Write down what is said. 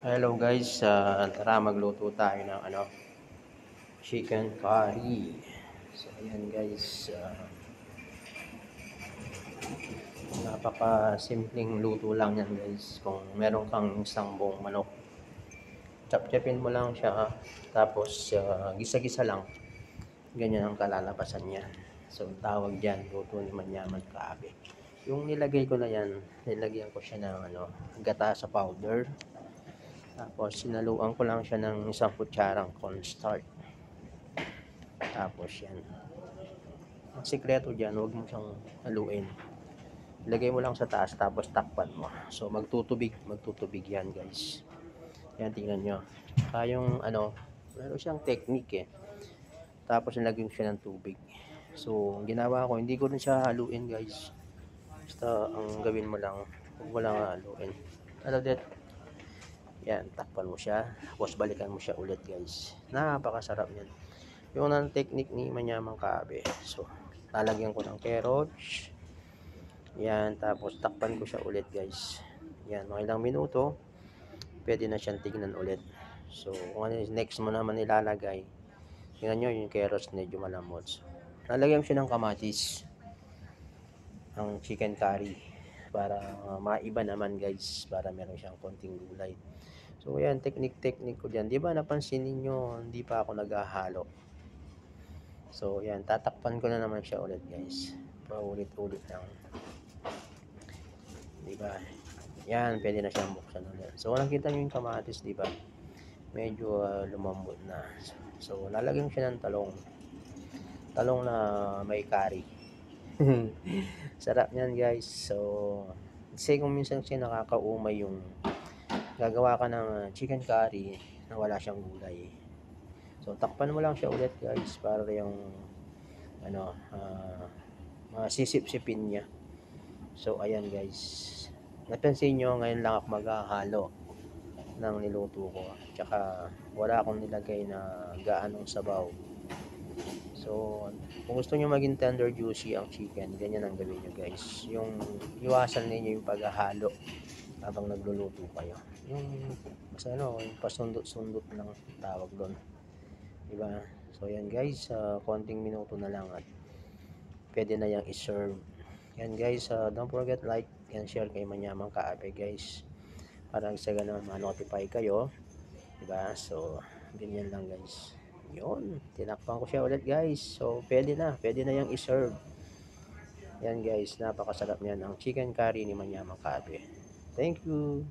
Hello guys, tara magluto tayo ng chicken curry. So ayan guys, napaka simpleng luto lang yan guys. Kung meron kang isang buong manok, chop-chopin mo lang siya, tapos gisa-gisa lang. Ganyan ang kalalabasan niya. So tawag diyan, luto ni Manyaman Kaabe. Yung nilagay ko na yan, nilagyan ko siya ng gata sa powder. Tapos sinaluan ko lang siya ng isang kutsarang cornstarch. Tapos yan. Ang sikreto diyan, huwag mo siyang haluin. Ilagay mo lang sa taas tapos takpan mo. So magtutubig yan guys. Yan, tingnan nyo. Yung meron siyang technique eh. Tapos nilagyan ko siya ng tubig. So ang ginawa ko, hindi ko rin siya haluin guys. Basta ang gawin mo lang, huwag mo lang haluin. Det? Yan, takpan mo siya. Tapos balikan mo siya ulit guys. Napakasarap yan. Yung ang technique ni Manyamang Kaabe. So, lalagyan ko ng carrots. Yan, tapos takpan ko siya ulit guys. Yan, mga ilang minuto, pwede na siyang tignan ulit. So, kung ano next mo naman ilalagay, tingnan nyo yung carrots medyo malamot. So, lalagyan ko siya ng kamatis. Ang chicken curry. Para maiba naman guys. Para meron siyang konting gulay. So, yan, technique ko dyan. Di ba napansin niyo hindi pa ako naghahalo. So, yan, tatakpan ko na naman siya ulit guys. Paulit-ulit lang. Diba? Yan, pwede na siyang buksan ulit. So, nakita nyo yung kamatis, diba? Medyo lumambot na. So, lalagyan siya ng talong. Talong na may curry. Sarap yan guys. So, kasi kung minsan siya nakakaumay yung gagawa ka ng chicken curry na wala siyang gulay. So, takpan mo lang siya ulit guys para yung masisip-sipin niya. So, ayan guys. Napansin nyo, ngayon lang ako maghahalo ng niluto ko. Tsaka, wala akong nilagay na gaanong sabaw. So, kung gusto nyo maging tender juicy ang chicken, ganyan ang gawin nyo guys. Yung iwasan ninyo yung paghahalo habang nagluluto kayo. Yung yung pasundot-sundot lang tawag doon. Diba? So, yan guys, konting minuto na lang at pwede na yung iserve. Yan guys, don't forget like and share kay Manyamang Kaabe guys. Para sa ganun ma-notify kayo. Diba? So, ganyan lang guys. Yun, tinakpan ko siya ulit guys. So, pwede na yung iserve. Yan guys, napakasarap niyan ang chicken curry ni Manyamang Kaabe. Thank you.